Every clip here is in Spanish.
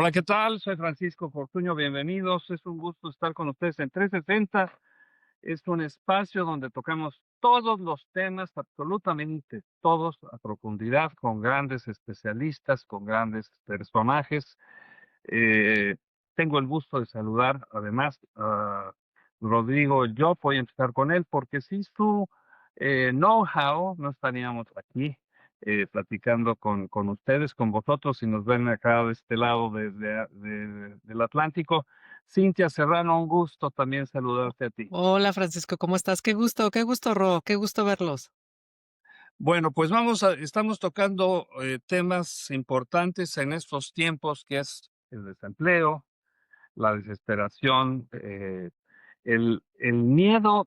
Hola, ¿qué tal? Soy Francisco Fortuño, bienvenidos. Es un gusto estar con ustedes en 360. Es un espacio donde tocamos todos los temas, absolutamente todos, a profundidad, con grandes especialistas, con grandes personajes. Eh, Tengo el gusto de saludar, además, a Rodrigo Job. Voy a empezar con él, porque sin su know-how no estaríamos aquí platicando con ustedes, con vosotros, si nos ven acá de este lado del Atlántico. Cintia Serrano, un gusto también saludarte a ti. Hola Francisco, ¿cómo estás? Qué gusto, Ro, qué gusto verlos. Bueno, pues estamos tocando temas importantes en estos tiempos, que es el desempleo, la desesperación, el miedo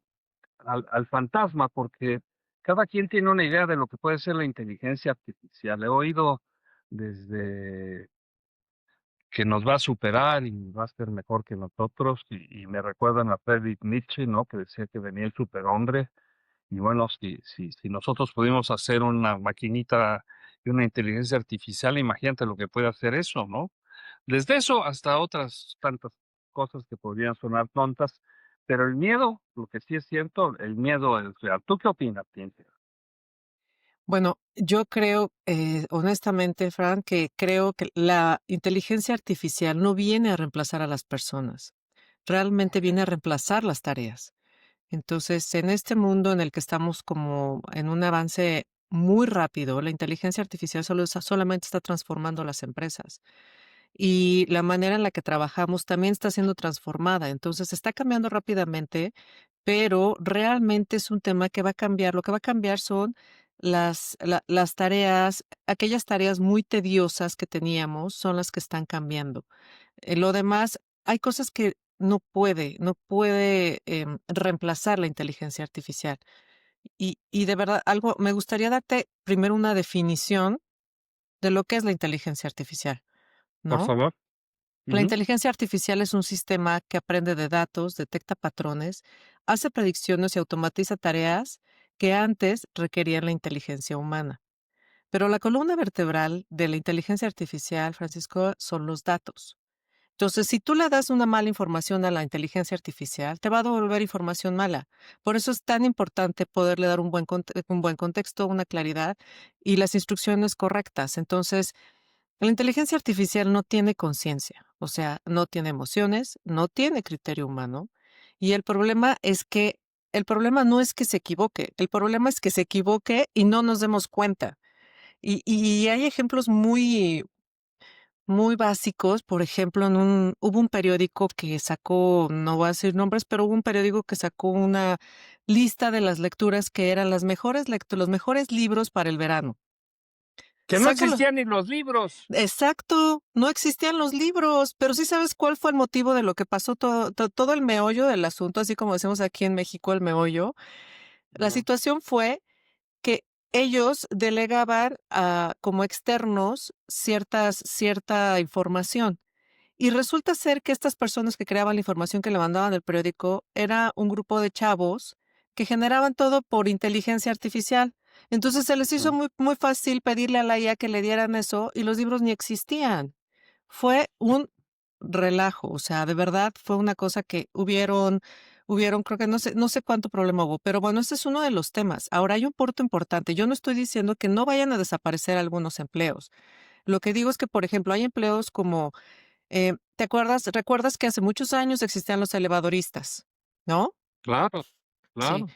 al fantasma, porque cada quien tiene una idea de lo que puede ser la inteligencia artificial. He oído desde que nos va a superar y va a ser mejor que nosotros, y me recuerdan a Friedrich Nietzsche, ¿no? Que decía que venía el superhombre. Y bueno, si nosotros pudimos hacer una maquinita y una inteligencia artificial, imagínate lo que puede hacer eso, ¿no? Desde eso hasta otras tantas cosas que podrían sonar tontas, pero el miedo, lo que sí es cierto, el miedo es real. ¿Tú qué opinas, Cintia? Bueno, yo creo, honestamente, Fran, que creo que la inteligencia artificial no viene a reemplazar a las personas, realmente viene a reemplazar las tareas. Entonces, en este mundo en el que estamos como en un avance muy rápido, la inteligencia artificial solamente está transformando las empresas. Y la manera en la que trabajamos también está siendo transformada. Entonces, está cambiando rápidamente, pero realmente es un tema que va a cambiar. Lo que va a cambiar son las tareas, aquellas tareas muy tediosas que teníamos son las que están cambiando. Lo demás, hay cosas que no puede reemplazar la inteligencia artificial. Y de verdad, me gustaría darte primero una definición de lo que es la inteligencia artificial, Por ¿no? favor. La Ujú. inteligencia artificial es un sistema que aprende de datos, detecta patrones, hace predicciones y automatiza tareas que antes requerían la inteligencia humana. Pero la columna vertebral de la inteligencia artificial, Francisco, son los datos. Entonces, si tú le das una mala información a la inteligencia artificial, te va a devolver información mala. Por eso es tan importante poderle dar un buen contexto, una claridad y las instrucciones correctas. Entonces, la inteligencia artificial no tiene conciencia, o sea, no tiene emociones, no tiene criterio humano. Y el problema no es que se equivoque, el problema es que se equivoque y no nos demos cuenta. Y hay ejemplos muy básicos, por ejemplo, hubo un periódico que sacó, no voy a decir nombres, pero hubo un periódico que sacó una lista de las lecturas que eran los mejores libros para el verano. Que no Sácalo. existían ni los libros. Exacto, no existían los libros, pero ¿sí sabes cuál fue el motivo de lo que pasó todo el meollo del asunto, así como decimos aquí en México el meollo? La Ajá. situación fue que ellos delegaban como externos cierta información. Y resulta ser que estas personas que creaban la información que le mandaban del periódico era un grupo de chavos que generaban todo por inteligencia artificial. Entonces se les hizo Ajá. muy fácil pedirle a la IA que le dieran eso y los libros ni existían. Fue un relajo, o sea, de verdad fue una cosa que hubieron, creo que no sé cuánto problema hubo, pero bueno, este es uno de los temas. Ahora hay un punto importante. Yo no estoy diciendo que no vayan a desaparecer algunos empleos. Lo que digo es que, por ejemplo, hay empleos como recuerdas que hace muchos años existían los elevadoristas, ¿no? Claro, Sí, claro,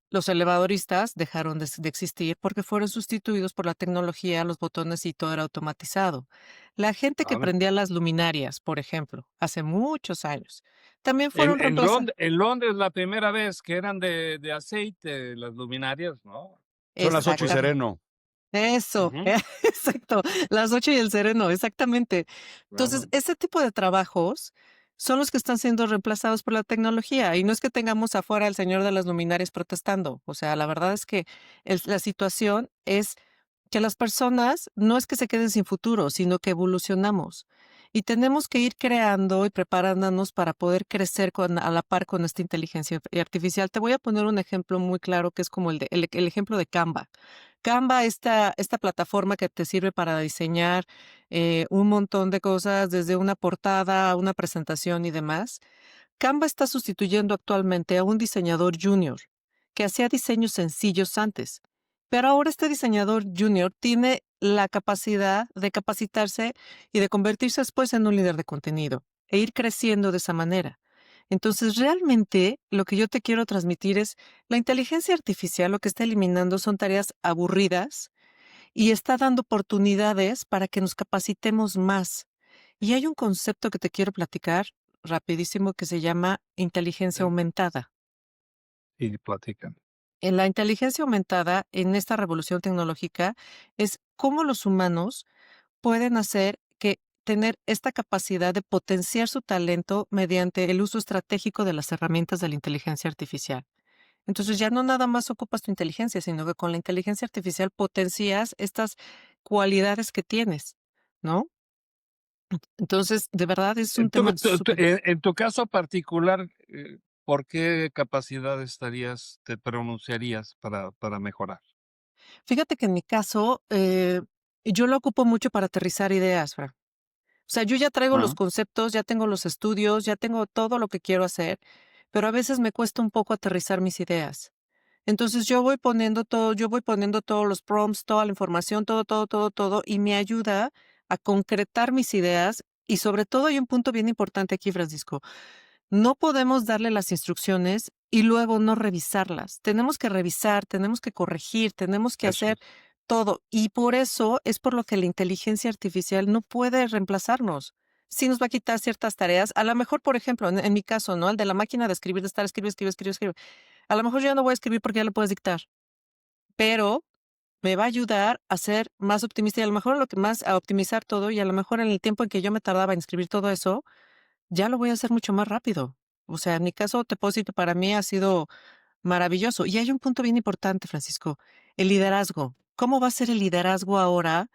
los elevadoristas dejaron de existir porque fueron sustituidos por la tecnología, los botones y todo era automatizado. La gente que claro. prendía las luminarias, por ejemplo, hace muchos años, también fueron reemplazados. En Londres la primera vez que eran de aceite las luminarias, ¿no? Son las 8 y Fue Exactamente. sereno. Eso, ujú, exacto, las 8 y el sereno, exactamente. Entonces, claro. ese tipo de trabajos son los que están siendo reemplazados por la tecnología, y no es que tengamos afuera al señor de las luminarias protestando, o sea, la verdad es que la situación es que las personas no es que se queden sin futuro, sino que evolucionamos, y tenemos que ir creando y preparándonos para poder crecer a la par con esta inteligencia artificial. Te voy a poner un ejemplo muy claro que es como el ejemplo de Canva. Canva, esta plataforma que te sirve para diseñar un montón de cosas, desde una portada, una presentación y demás. Canva está sustituyendo actualmente a un diseñador junior que hacía diseños sencillos antes, pero ahora este diseñador junior tiene la capacidad de capacitarse y de convertirse después en un líder de contenido e ir creciendo de esa manera. Entonces, realmente lo que yo te quiero transmitir es la inteligencia artificial lo que está eliminando son tareas aburridas y está dando oportunidades para que nos capacitemos más. Y hay un concepto que te quiero platicar rapidísimo que se llama inteligencia Sí. aumentada. Y platican. En la inteligencia aumentada, en esta revolución tecnológica, es cómo los humanos pueden hacer que tener esta capacidad de potenciar su talento mediante el uso estratégico de las herramientas de la inteligencia artificial. Entonces ya no nada más ocupas tu inteligencia, sino que con la inteligencia artificial potencias estas cualidades que tienes, ¿no? Entonces, de verdad es un tema súper. En tu caso particular, ¿por qué capacidad te pronunciarías para mejorar? Fíjate que en mi caso, yo lo ocupo mucho para aterrizar ideas, Fra. O sea, yo ya traigo los Ah, conceptos, ya tengo los estudios, ya tengo todo lo que quiero hacer, pero a veces me cuesta un poco aterrizar mis ideas. Entonces yo voy poniendo todos los prompts, toda la información, todo, todo, todo, todo, y me ayuda a concretar mis ideas. Y sobre todo hay un punto bien importante aquí, Francisco. No podemos darle las instrucciones y luego no revisarlas. Tenemos que revisar, tenemos que corregir, tenemos que eso hacer es. todo. Y por eso es por lo que la inteligencia artificial no puede reemplazarnos. Sí nos va a quitar ciertas tareas. A lo mejor, por ejemplo, en mi caso, ¿no? El de la máquina de escribir, de estar escribe, escribe, escribe, escribe. A lo mejor yo ya no voy a escribir porque ya lo puedes dictar, pero me va a ayudar a ser más optimista y a lo mejor lo que más a optimizar todo y a lo mejor en el tiempo en que yo me tardaba en escribir todo eso, ya lo voy a hacer mucho más rápido. O sea, en mi caso, te puedo decir que para mí ha sido maravilloso. Y hay un punto bien importante, Francisco, el liderazgo. ¿Cómo va a ser el liderazgo ahora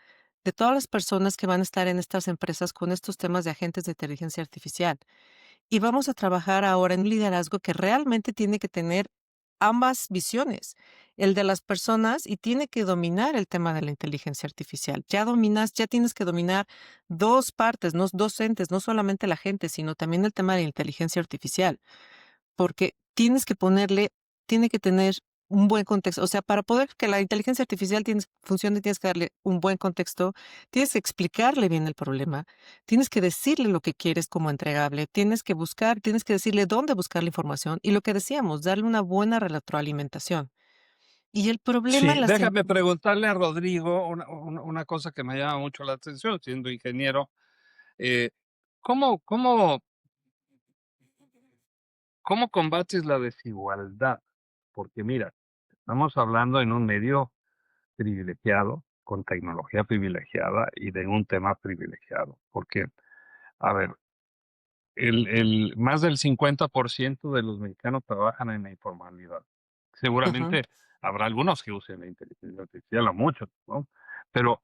de todas las personas que van a estar en estas empresas con estos temas de agentes de inteligencia artificial? Y vamos a trabajar ahora en un liderazgo que realmente tiene que tener ambas visiones, el de las personas y tiene que dominar el tema de la inteligencia artificial. Ya dominas, ya tienes que dominar dos partes, no dos entes, no solamente la gente, sino también el tema de la inteligencia artificial, porque tiene que tener un buen contexto. O sea, para poder que la inteligencia artificial funcione, tienes que darle un buen contexto, tienes que explicarle bien el problema, tienes que decirle lo que quieres como entregable, tienes que decirle dónde buscar la información y lo que decíamos, darle una buena retroalimentación. Y el problema en Sí, las déjame preguntarle a Rodrigo una cosa que me llama mucho la atención, siendo ingeniero. eh, ¿cómo cómo cómo combates la desigualdad? Porque mira, estamos hablando en un medio privilegiado, con tecnología privilegiada y de un tema privilegiado, porque, a ver, el más del 50% de los mexicanos trabajan en la informalidad. Ujú. Seguramente habrá algunos que usen la inteligencia artificial, o muchos, ¿no? Pero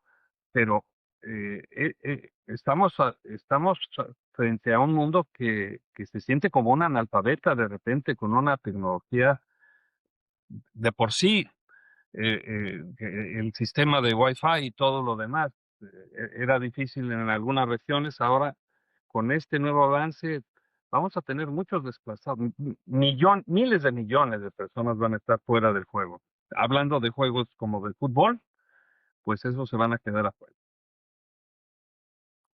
pero, estamos frente a un mundo que se siente como un analfabeta de repente con una tecnología de por sí, el sistema de Wi-Fi y todo lo demás, era difícil en algunas regiones. Ahora, con este nuevo avance, vamos a tener muchos desplazados, miles de millones de personas van a estar fuera del juego. Hablando de juegos como de fútbol, pues esos se van a quedar afuera.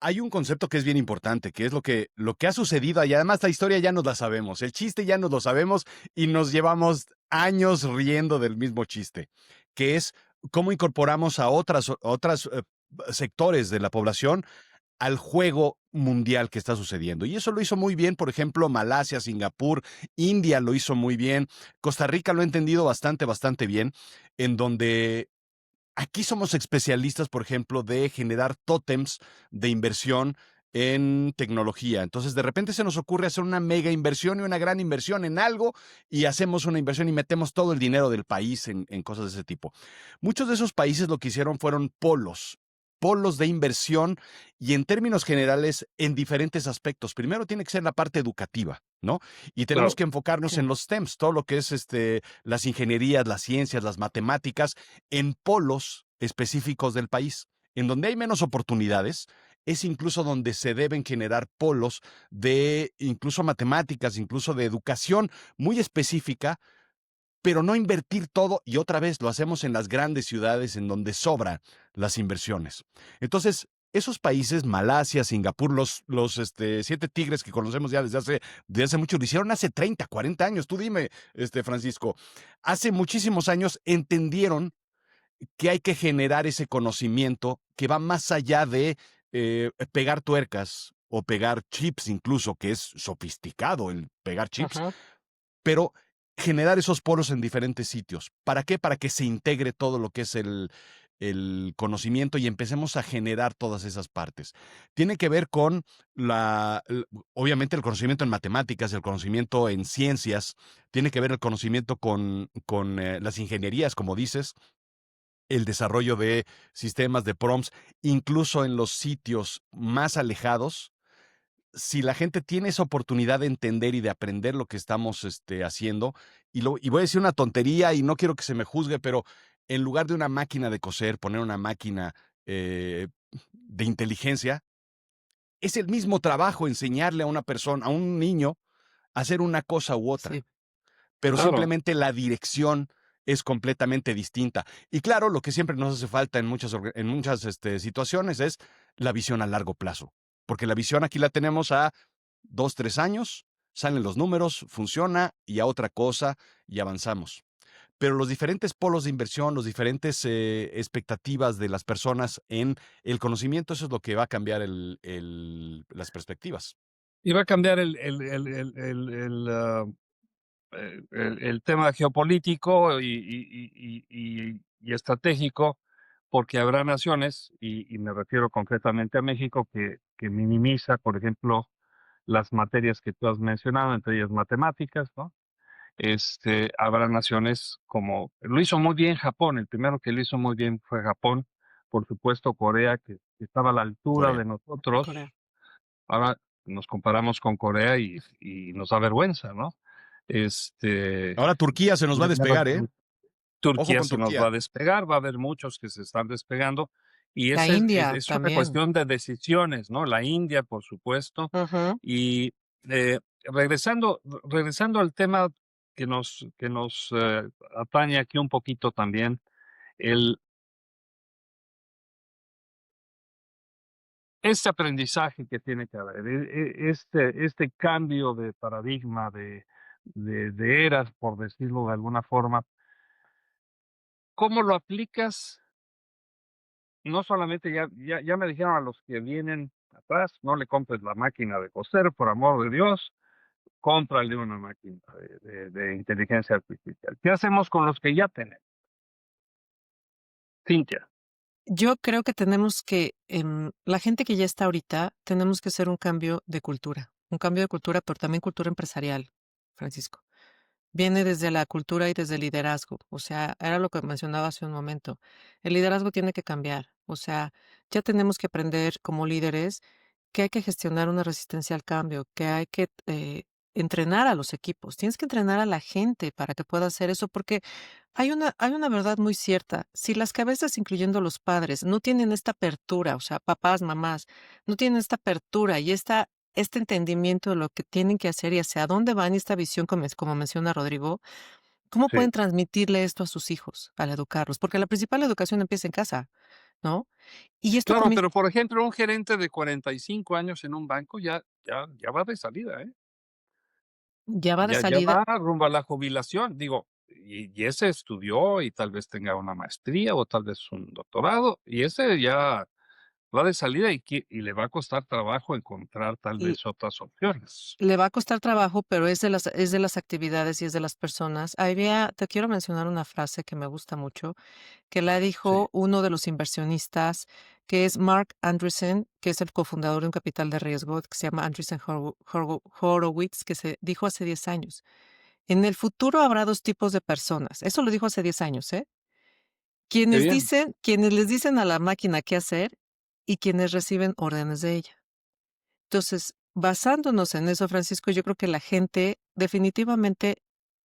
Hay un concepto que es bien importante, que es lo que ha sucedido y además la historia ya nos la sabemos, el chiste ya nos lo sabemos y nos llevamos años riendo del mismo chiste, que es cómo incorporamos a otras sectores de la población al juego mundial que está sucediendo. Y eso lo hizo muy bien, por ejemplo, Malasia, Singapur, India lo hizo muy bien, Costa Rica lo ha entendido bastante, bastante bien, en donde aquí somos especialistas, por ejemplo, de generar tótems de inversión en tecnología. Entonces, de repente se nos ocurre hacer una mega inversión y una gran inversión en algo y hacemos una inversión y metemos todo el dinero del país en cosas de ese tipo. Muchos de esos países lo que hicieron fueron polos. polos de inversión y en términos generales en diferentes aspectos. Primero tiene que ser la parte educativa, ¿no? Y tenemos Claro. que enfocarnos Sí. en los STEMs, todo lo que es las ingenierías, las ciencias, las matemáticas, en polos específicos del país. En donde hay menos oportunidades, es incluso donde se deben generar polos de incluso matemáticas, incluso de educación muy específica, pero no invertir todo, y otra vez lo hacemos en las grandes ciudades en donde sobran las inversiones. Entonces, esos países, Malasia, Singapur, los 7 tigres que conocemos ya desde hace mucho, lo hicieron hace 30, 40 años. Tú dime, Francisco, hace muchísimos años entendieron que hay que generar ese conocimiento que va más allá de pegar tuercas o pegar chips incluso, que es sofisticado el pegar chips, Ajá. pero generar esos polos en diferentes sitios. ¿Para qué? Para que se integre todo lo que es el conocimiento y empecemos a generar todas esas partes. Tiene que ver con obviamente el conocimiento en matemáticas, el conocimiento en ciencias, tiene que ver el conocimiento con las ingenierías, como dices, el desarrollo de sistemas de prompts, incluso en los sitios más alejados. Si la gente tiene esa oportunidad de entender y de aprender lo que estamos haciendo, y voy a decir una tontería y no quiero que se me juzgue, pero en lugar de una máquina de coser, poner una máquina de inteligencia, es el mismo trabajo enseñarle a una persona, a un niño, a hacer una cosa u otra, Sí. pero Claro. simplemente la dirección es completamente distinta. Y claro, lo que siempre nos hace falta en muchas situaciones es la visión a largo plazo, porque la visión aquí la tenemos a 2, 3 años, salen los números, funciona y a otra cosa y avanzamos. Pero los diferentes polos de inversión, los diferentes expectativas de las personas en el conocimiento, eso es lo que va a cambiar las perspectivas. Y va a cambiar el tema geopolítico y estratégico, porque habrá naciones, y me refiero concretamente a México, que minimiza, por ejemplo, las materias que tú has mencionado, entre ellas matemáticas, ¿no? Habrá naciones como lo hizo muy bien Japón, el primero que lo hizo muy bien fue Japón, por supuesto Corea, que estaba a la altura Corea. de nosotros. Corea. Ahora nos comparamos con Corea y nos da vergüenza, ¿no? Ahora Turquía se nos va a despegar, ¿eh? Ojo Turquía con se nos va Turquía. a despegar, va a haber muchos que se están despegando, y La ese India es una también. cuestión de decisiones, ¿no? La India, por supuesto. Ujú. Y, regresando al tema que nos atañe aquí un poquito también, el este aprendizaje que tiene que haber, este cambio de paradigma, de eras, por decirlo de alguna forma, ¿cómo lo aplicas? No solamente ya me dijeron a los que vienen atrás, no le compres la máquina de coser, por amor de Dios, cómprale una máquina de inteligencia artificial. ¿Qué hacemos con los que ya tenemos? Cintia. Yo creo que tenemos que, la gente que ya está ahorita, tenemos que hacer un cambio de cultura, pero también cultura empresarial, Francisco. Viene desde la cultura y desde el liderazgo. O sea, era lo que mencionaba hace un momento. El liderazgo tiene que cambiar. O sea, ya tenemos que aprender como líderes que hay que gestionar una resistencia al cambio, que hay que entrenar a los equipos. Tienes que entrenar a la gente para que pueda hacer eso, porque hay una verdad muy cierta. Si las cabezas, incluyendo los padres, no tienen esta apertura, o sea, papás, mamás, no tienen esta apertura y este entendimiento de lo que tienen que hacer y hacia dónde van y esta visión, como menciona Rodrigo, ¿cómo Sí. pueden transmitirle esto a sus hijos al educarlos? Porque la principal educación empieza en casa, ¿no? Y esto Claro, comienza, pero por ejemplo, un gerente de 45 años en un banco ya va de salida, ¿eh? ya va de Ya salida. va rumbo a la jubilación, digo, y ese estudió y tal vez tenga una maestría o tal vez un doctorado, y ese ya va de salida y le va a costar trabajo encontrar tal l- vez otras opciones. Le va a costar trabajo, pero es de las actividades y es de las personas. Te quiero mencionar una frase que me gusta mucho, que la Sí, dijo uno de los inversionistas, que es Mark Andreessen, que es el cofundador de un capital de riesgo que se llama Andreessen Horowitz, que se dijo hace 10 años. En el futuro habrá dos tipos de personas. Eso lo dijo hace 10 años, ¿eh? qué bien. Quienes les dicen a la máquina qué hacer y quienes reciben órdenes de ella. Entonces, basándonos en eso, Francisco, yo creo que la gente definitivamente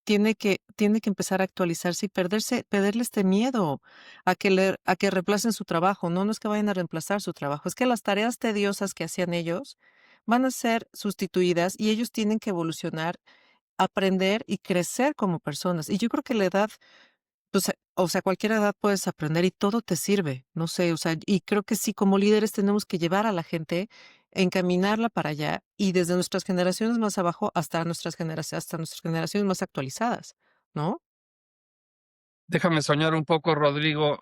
tiene que empezar a actualizarse y perderle este miedo a que reemplacen su trabajo. No, no es que vayan a reemplazar su trabajo, es que las tareas tediosas que hacían ellos van a ser sustituidas y ellos tienen que evolucionar, aprender y crecer como personas. Y yo creo que la edad, pues, o sea, cualquier edad puedes aprender y todo te sirve, no sé, o sea, y creo que sí, como líderes tenemos que llevar a la gente, encaminarla para allá y desde nuestras generaciones más abajo hasta nuestras generaciones más actualizadas, ¿no? Déjame soñar un poco, Rodrigo,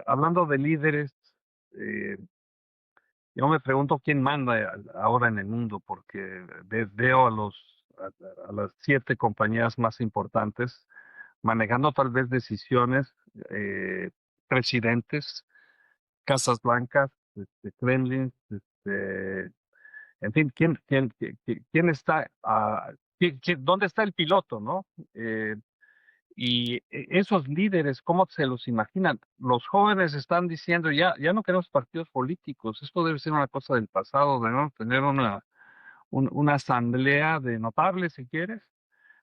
hablando de líderes, eh, yo me pregunto quién manda ahora en el mundo, porque veo a las 7 compañías más importantes manejando tal vez decisiones, presidentes, Casas Blancas, Kremlin, en fin, quién está, dónde está el piloto, ¿no? Eh, y esos líderes, ¿cómo se los imaginan? Los jóvenes están diciendo, ya no queremos partidos políticos, esto debe ser una cosa del pasado, debemos tener una asamblea de notables, si quieres,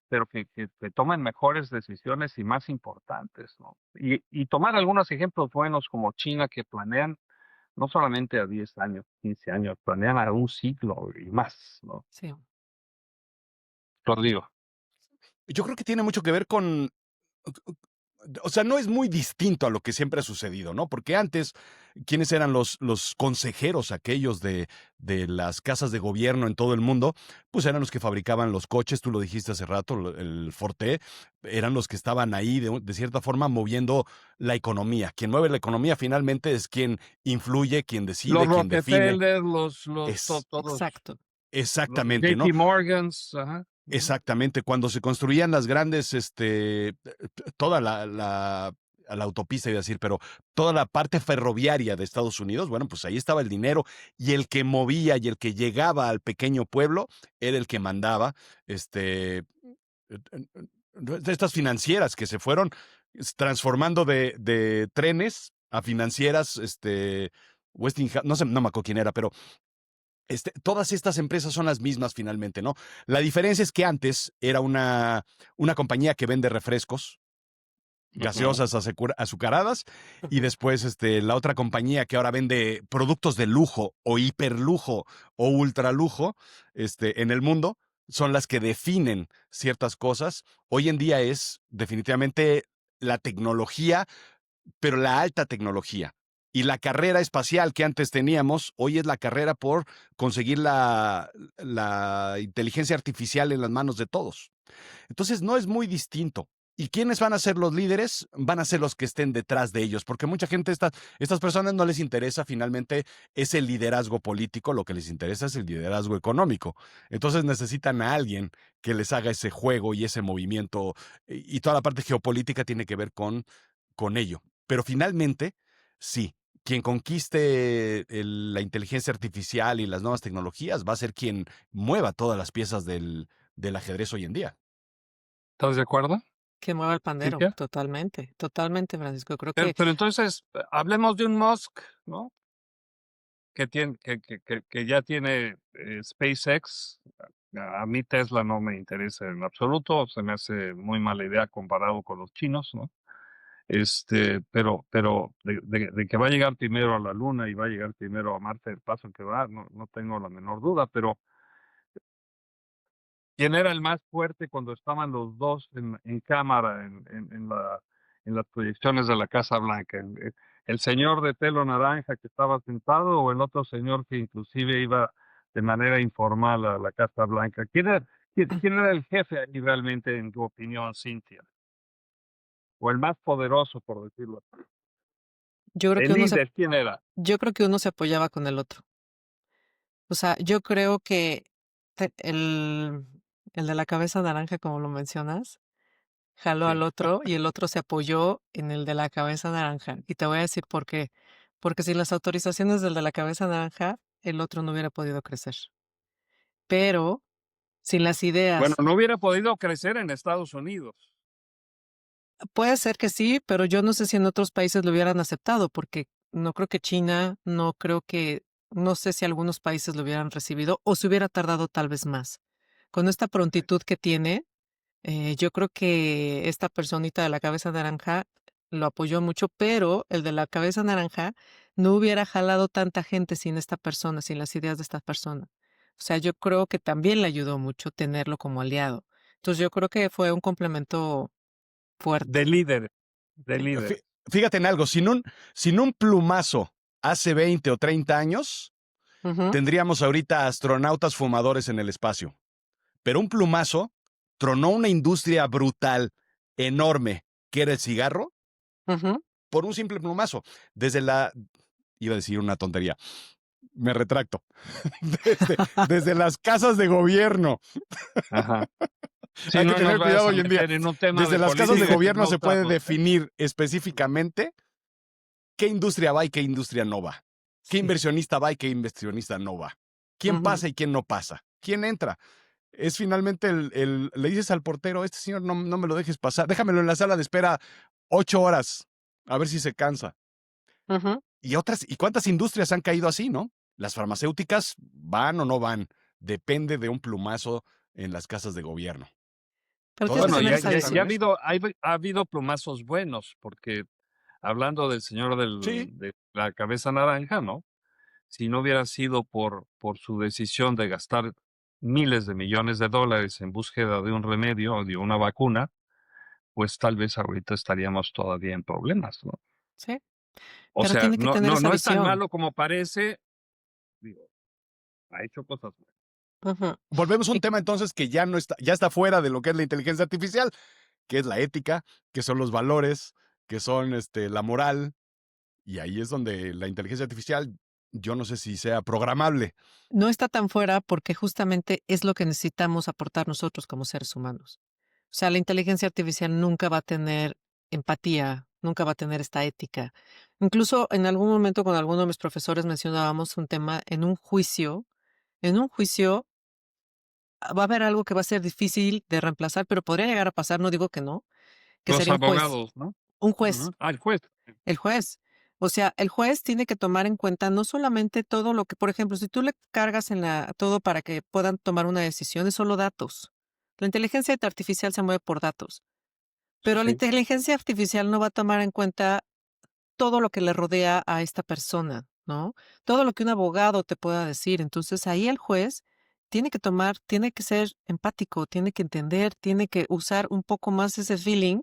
pero que tomen mejores decisiones y más importantes, ¿no? Y tomar algunos ejemplos buenos como China, que planean no solamente a 10 años, 15 años, planean a un siglo y más, ¿no? Sí. Rodrigo. Yo creo que tiene mucho que ver con, o sea, no es muy distinto a lo que siempre ha sucedido, ¿no? Porque antes, ¿quiénes eran los consejeros aquellos de las casas de gobierno en todo el mundo? Pues eran los que fabricaban los coches, tú lo dijiste hace rato, el Forte, eran los que estaban ahí de cierta forma moviendo la economía. Quien mueve la economía finalmente es quien influye, quien Los decide, quien define. Rockefeller, Es todos, Exacto. los exactamente, ¿no? JP Morgans, ajá. Exactamente, cuando se construían las grandes, toda la autopista, iba a decir, pero toda la parte ferroviaria de Estados Unidos, bueno, pues ahí estaba el dinero y el que movía y el que llegaba al pequeño pueblo era el que mandaba, de estas financieras que se fueron transformando de trenes a financieras, Westinghouse, no sé, no me acuerdo quién era, pero todas estas empresas son las mismas finalmente, ¿no? La diferencia es que antes era una compañía que vende refrescos, Ujú. gaseosas azucaradas, y después la otra compañía que ahora vende productos de lujo o hiperlujo o ultralujo en el mundo, son las que definen ciertas cosas. Hoy en día es definitivamente la tecnología, pero la alta tecnología. Y la carrera espacial que antes teníamos, hoy es la carrera por conseguir la inteligencia artificial en las manos de todos. Entonces no es muy distinto. ¿Y quiénes van a ser los líderes? Van a ser los que estén detrás de ellos, porque mucha gente, estas personas no les interesa finalmente ese liderazgo político, lo que les interesa es el liderazgo económico. Entonces necesitan a alguien que les haga ese juego y ese movimiento, y toda la parte geopolítica tiene que ver con ello. Pero finalmente, sí, quien conquiste la inteligencia artificial y las nuevas tecnologías va a ser quien mueva todas las piezas del ajedrez hoy en día. ¿Estás de acuerdo, Que mueva el pandero, Cintia? totalmente, totalmente, Francisco. Creo Pero, que pero entonces, hablemos de un Musk, ¿no? Que ya tiene SpaceX. A mí Tesla no me interesa en absoluto, se me hace muy mala idea comparado con los chinos, ¿no? Pero de que va a llegar primero a la Luna y va a llegar primero a Marte, el paso que va, no tengo la menor duda, pero ¿quién era el más fuerte cuando estaban los dos en cámara en las proyecciones de la Casa Blanca? ¿El señor de pelo naranja que estaba sentado o el otro señor que inclusive iba de manera informal a la Casa Blanca? ¿Quién era el jefe ahí realmente, en tu opinión, Cintia? O el más poderoso, por decirlo así. yo creo que El uno se líder, ¿quién era? yo creo que uno se apoyaba con el otro. O sea, yo creo que te el de la cabeza naranja, como lo mencionas, jaló al Sí. otro y el otro se apoyó en el de la cabeza naranja. Y te voy a decir por qué. Porque sin las autorizaciones del de la cabeza naranja, el otro no hubiera podido crecer. Pero sin las Bueno, ideas, no hubiera podido crecer en Estados Unidos. puede ser que sí, pero yo no sé si en otros países lo hubieran aceptado, porque no creo que China, no sé si algunos países lo hubieran recibido o se hubiera tardado tal vez más. Con esta prontitud que tiene, yo creo que esta personita de la cabeza naranja lo apoyó mucho, pero el de la cabeza naranja no hubiera jalado tanta gente sin esta persona, sin las ideas de esta persona. O sea, yo creo que también le ayudó mucho tenerlo como aliado. Entonces yo creo que fue un complemento De fuerte. líder, de Sí. líder. Fíjate en algo, sin un plumazo hace 20 o 30 años, Ujú, tendríamos ahorita astronautas fumadores en el espacio. Pero un plumazo tronó una industria brutal, enorme, que era el cigarro, ujú. por un simple plumazo. Iba a decir una tontería, me retracto. Desde las casas de gobierno. Ajá. Si Hay que no nos tener cuidado vayas a hoy en día. meter en un tema Desde de las casas de política que gobierno no se puede usamos, ¿eh? definir específicamente qué industria va y qué industria no va. Qué Sí. inversionista va y qué inversionista no va. Quién Ujú, pasa y quién no pasa. Quién entra. Es finalmente le dices al portero, este señor no me lo dejes pasar, déjamelo en la sala de espera 8 horas, a ver si se cansa. ujú. ¿Y cuántas industrias han caído así, no? Las farmacéuticas van o no van, depende de un plumazo en las casas de gobierno. Pero tienes que Todas Bueno, las tener ya, esa ya, industrias ya están ha en visión. eso. habido, ha habido plumazos buenos, porque hablando del señor Sí, de la cabeza naranja, ¿no? Si no hubiera sido por su decisión de gastar miles de millones de dólares en búsqueda de un remedio o de una vacuna, pues tal vez ahorita estaríamos todavía en problemas, ¿no? Sí, O pero sea, tiene que tener esa no es tan visión. malo como parece, digo, ha hecho cosas buenas. Ujú. volvemos a un Y tema entonces que ya está fuera de lo que es la inteligencia artificial, que es la ética, que son los valores, que son la moral, y ahí es donde la inteligencia artificial, yo no sé si sea programable. no está tan fuera porque justamente es lo que necesitamos aportar nosotros como seres humanos. O sea, la inteligencia artificial nunca va a tener empatía, nunca va a tener esta ética. Incluso en algún momento con alguno de mis profesores mencionábamos un tema en un juicio va a haber algo que va a ser difícil de reemplazar, pero podría llegar a pasar, no digo que no, que Los sería un juez, abogados, ¿no? un juez. Ujú. Ah, el juez. El juez. O sea, el juez tiene que tomar en cuenta no solamente todo lo que, por ejemplo, si tú le cargas en la todo para que puedan tomar una decisión, es solo datos. La inteligencia artificial se mueve por datos, pero la Sí. inteligencia artificial no va a tomar en cuenta todo lo que le rodea a esta persona, ¿no? Todo lo que un abogado te pueda decir. Entonces, ahí el juez tiene que ser empático, tiene que entender, tiene que usar un poco más ese feeling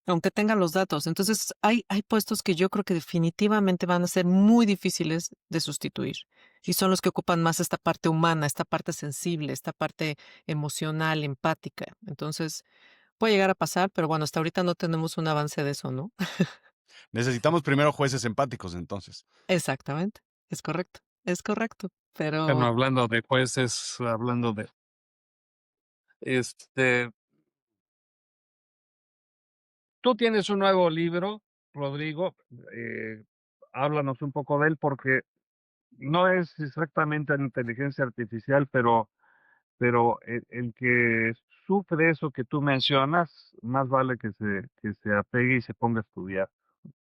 aunque tengan los datos. Entonces, hay puestos que yo creo que definitivamente van a ser muy difíciles de sustituir. Y son los que ocupan más esta parte humana, esta parte sensible, esta parte emocional, empática. Entonces, puede llegar a pasar, pero bueno, hasta ahorita no tenemos un avance de eso, ¿no? Necesitamos primero jueces empáticos, entonces. Exactamente. Es correcto. Bueno, Pero hablando de jueces, hablando de este, tú tienes un nuevo libro, Rodrigo, háblanos un poco de él porque no es exactamente en inteligencia artificial, pero el que sufre eso que tú mencionas, más vale que se apegue y se ponga a estudiar.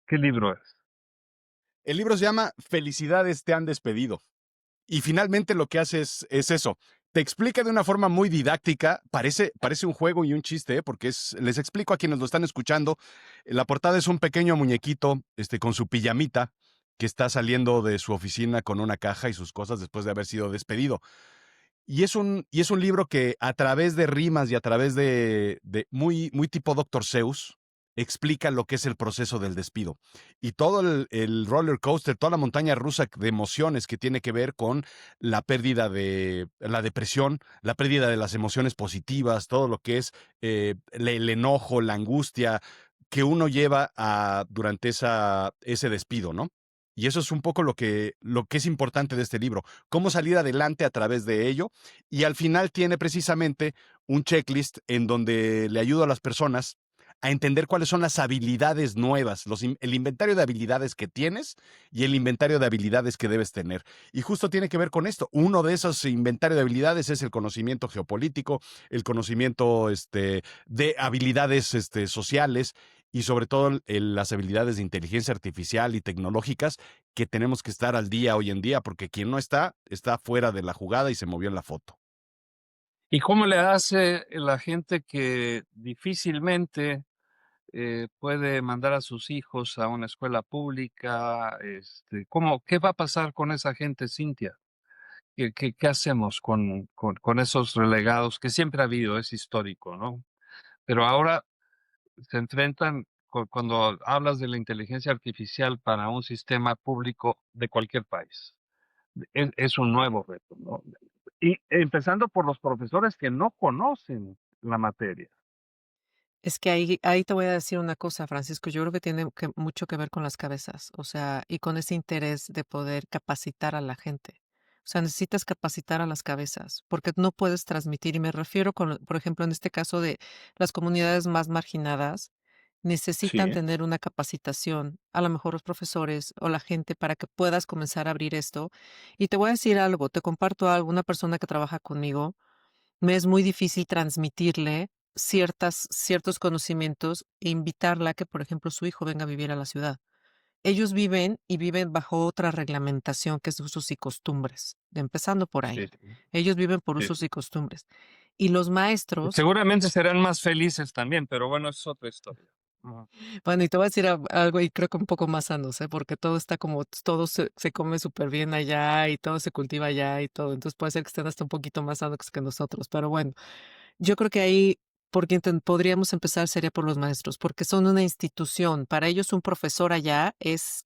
¿Qué libro es? El libro se llama Felicidades te han despedido. Y finalmente lo que hace es eso. Te explica de una forma muy didáctica, parece un juego y un chiste, ¿eh? Porque les explico a quienes lo están escuchando, la portada es un pequeño muñequito con su pijamita que está saliendo de su oficina con una caja y sus cosas después de haber sido despedido. Y es un libro que a través de rimas y a través de muy tipo Doctor Seuss, explica lo que es el proceso del despido. Y todo el roller coaster, toda la montaña rusa de emociones que tiene que ver con la pérdida de la depresión, la pérdida de las emociones positivas, todo lo que es el enojo, la angustia que uno lleva durante ese despido, ¿no? Y eso es un poco lo que es importante de este libro, cómo salir adelante a través de ello. Y al final tiene precisamente un checklist en donde le ayudo a las personas a entender cuáles son las habilidades nuevas, el inventario de habilidades que tienes y el inventario de habilidades que debes tener. Y justo tiene que ver con esto. Uno de esos inventarios de habilidades es el conocimiento geopolítico, el conocimiento de habilidades sociales y sobre todo las habilidades de inteligencia artificial y tecnológicas que tenemos que estar al día hoy en día, porque quien no está, está fuera de la jugada y se movió en la foto. ¿Y cómo le hace la gente que difícilmente puede mandar a sus hijos a una escuela pública? ¿Qué va a pasar con esa gente, Cintia? ¿Qué hacemos con esos relegados que siempre ha habido? Es histórico, ¿no? Pero ahora se enfrentan, cuando hablas de la inteligencia artificial para un sistema público de cualquier país, es un nuevo reto, ¿no? Y empezando por los profesores que no conocen la materia. Es que ahí te voy a decir una cosa, Francisco, yo creo que tiene mucho que ver con las cabezas, o sea, y con ese interés de poder capacitar a la gente. O sea, necesitas capacitar a las cabezas, porque no puedes transmitir, y me refiero por ejemplo, en este caso de las comunidades más marginadas, necesitan Sí. tener una capacitación, a lo mejor los profesores o la gente, para que puedas comenzar a abrir esto. Y te voy a decir algo, te comparto algo, una persona que trabaja conmigo, me es muy difícil transmitirle ciertos conocimientos e invitarla a que, por ejemplo, su hijo venga a vivir a la ciudad. Ellos viven y viven bajo otra reglamentación que es de usos y costumbres, empezando por Sí, ahí. sí, Ellos viven por sí. usos y costumbres. Y los maestros, Seguramente serán más felices también, pero bueno, es otra historia. Ujú. bueno, y te voy a decir algo y creo que un poco más sanos, ¿eh? Porque todo está como, todo se come súper bien allá y todo se cultiva allá y todo. Entonces puede ser que estén hasta un poquito más sanos que nosotros, pero bueno. Yo creo que ahí, por quien podríamos empezar sería por los maestros, porque son una institución. Para ellos un profesor allá es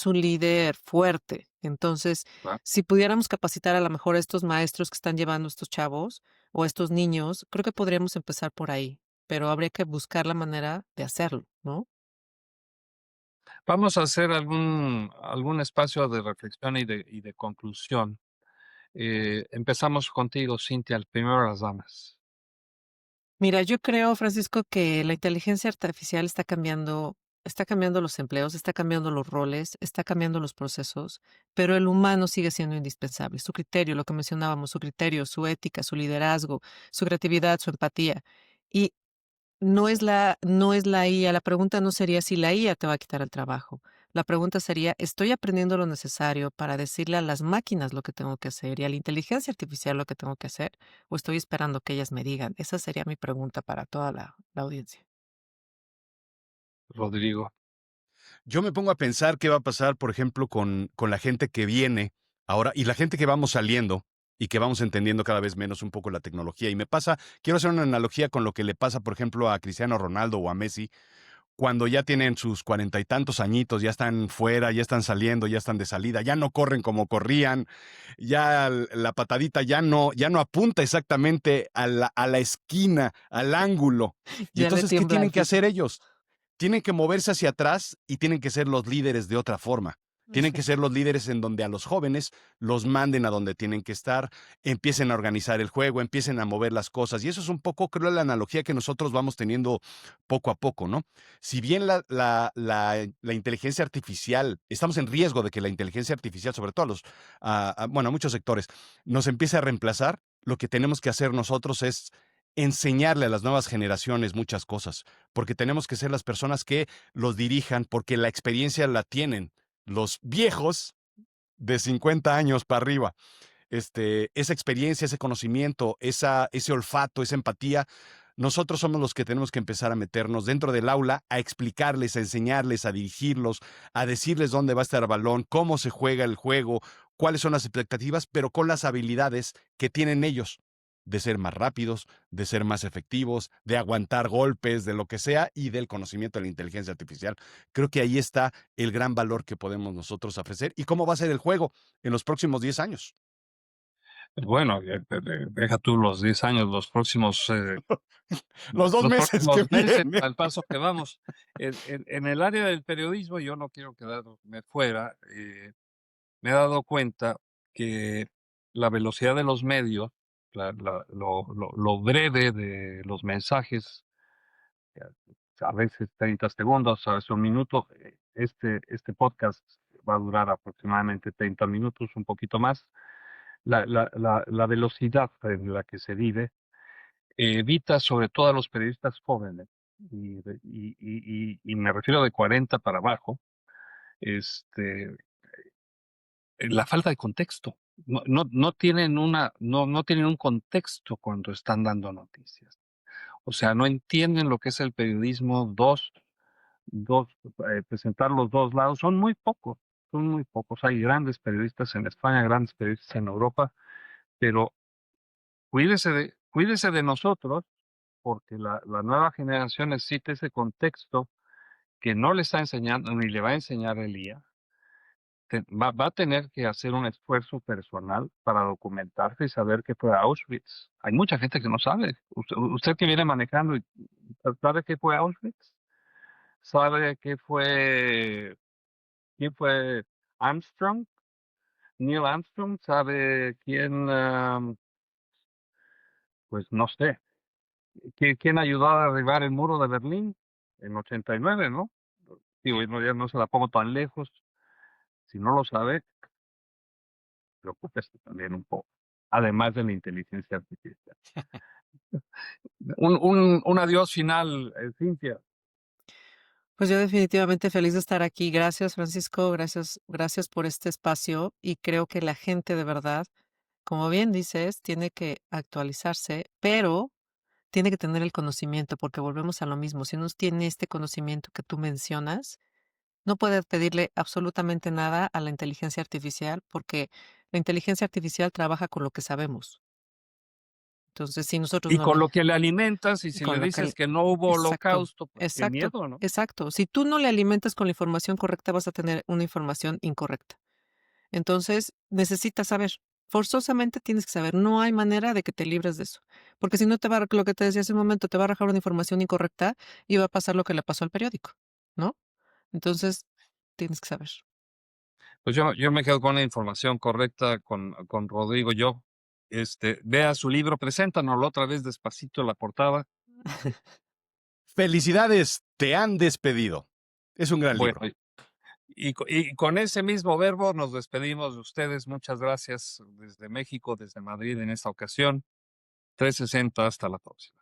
un líder fuerte. Entonces, Claro. si pudiéramos capacitar a lo mejor a estos maestros que están llevando estos chavos o estos niños, creo que podríamos empezar por ahí, pero habría que buscar la manera de hacerlo, ¿no? Vamos a hacer algún espacio de reflexión y de conclusión. Empezamos contigo, Cintia, primero las damas. Mira, yo creo, Francisco, que la inteligencia artificial está cambiando los empleos, está cambiando los roles, está cambiando los procesos, pero el humano sigue siendo indispensable. Su criterio, lo que mencionábamos, su criterio, su ética, su liderazgo, su creatividad, su empatía. Y no es la IA. La pregunta no sería si la IA te va a quitar el trabajo. La pregunta sería, ¿estoy aprendiendo lo necesario para decirle a las máquinas lo que tengo que hacer y a la inteligencia artificial lo que tengo que hacer? ¿O estoy esperando que ellas me digan? Esa sería mi pregunta para toda la audiencia. Rodrigo. Yo me pongo a pensar qué va a pasar, por ejemplo, con la gente que viene ahora y la gente que vamos saliendo y que vamos entendiendo cada vez menos un poco la tecnología. Y quiero hacer una analogía con lo que le pasa, por ejemplo, a Cristiano Ronaldo o a Messi, cuando ya tienen sus 40 y tantos añitos, ya están fuera, ya están saliendo, ya están de salida, ya no corren como corrían, ya la patadita ya no apunta exactamente a la esquina, al ángulo. Y Ya le entonces, ¿qué tiembla tienen el que hacer ritmo. ellos? Tienen que moverse hacia atrás y tienen que ser los líderes de otra forma. Tienen que ser los líderes en donde a los jóvenes los manden a donde tienen que estar, empiecen a organizar el juego, empiecen a mover las cosas. Y eso es un poco, creo, la analogía que nosotros vamos teniendo poco a poco, ¿no? Si bien la inteligencia artificial, estamos en riesgo de que la inteligencia artificial, sobre todo a muchos sectores, nos empiece a reemplazar, lo que tenemos que hacer nosotros es enseñarle a las nuevas generaciones muchas cosas, porque tenemos que ser las personas que los dirijan, porque la experiencia la tienen los viejos de 50 años para arriba. Esa experiencia, ese conocimiento, ese olfato, esa empatía, nosotros somos los que tenemos que empezar a meternos dentro del aula, a explicarles, a enseñarles, a dirigirlos, a decirles dónde va a estar el balón, cómo se juega el juego, cuáles son las expectativas, pero con las habilidades que tienen ellos de ser más rápidos, de ser más efectivos, de aguantar golpes, de lo que sea, y del conocimiento de la inteligencia artificial. Creo que ahí está el gran valor que podemos nosotros ofrecer y cómo va a ser el juego en los próximos 10 años. Bueno, deja tú los 10 años, los próximos, Los 2 los meses que próximos meses, vienen. al paso que vamos. En el área del periodismo, yo no quiero quedarme fuera. Me he dado cuenta que la velocidad de los medios, lo breve de los mensajes, eh, a veces 30 segundos, a veces un minuto. Este podcast va a durar aproximadamente 30 minutos, un poquito más. La velocidad en la que se vive evita, sobre todo a los periodistas jóvenes, y me refiero de 40 para abajo, este, la falta de contexto. No tienen no tienen un contexto cuando están dando noticias. O sea, no entienden lo que es el periodismo, presentar los 2 lados. Son muy pocos. Hay grandes periodistas en España, grandes periodistas en Europa, pero cuídese de nosotros, porque la nueva generación necesita ese contexto que no le está enseñando ni le va a enseñar el IA. Va a tener que hacer un esfuerzo personal para documentarse y saber qué fue Auschwitz. Hay mucha gente que no sabe. Usted que viene manejando, ¿sabe qué fue Auschwitz? ¿Sabe quién fue Armstrong? Neil Armstrong. ¿Sabe quién, pues no sé, quién ayudó a derribar el muro de Berlín en 89, ¿no? Digo, ya no se la pongo tan lejos. Si no lo sabe, preocúpese también un poco, además de la inteligencia artificial. Un adiós final, Cintia. Pues yo definitivamente feliz de estar aquí. Gracias, Francisco. Gracias por este espacio. Y creo que la gente de verdad, como bien dices, tiene que actualizarse, pero tiene que tener el conocimiento, porque volvemos a lo mismo. Si no tiene este conocimiento que tú mencionas, no puede pedirle absolutamente nada a la inteligencia artificial, porque la inteligencia artificial trabaja con lo que sabemos. Entonces, si nosotros Y no con le lo que le alimentas, y y si con le lo que dices que no hubo exacto, holocausto, pues qué exacto, miedo, ¿no? exacto. Si tú no le alimentas con la información correcta, vas a tener una información incorrecta. Entonces, necesitas saber. Forzosamente tienes que saber. No hay manera de que te libres de eso. Porque si no te va a lo que te decía hace un momento, te va a arrojar una información incorrecta y va a pasar lo que le pasó al periódico, ¿no? Entonces, tienes que saber. Pues yo me quedo con la información correcta con Rodrigo. Vea su libro, preséntanoslo otra vez despacito la portada. Felicidades, te han despedido. Es un gran Bueno, libro. y con ese mismo verbo nos despedimos de ustedes. Muchas gracias desde México, desde Madrid en esta ocasión. 360, hasta la próxima.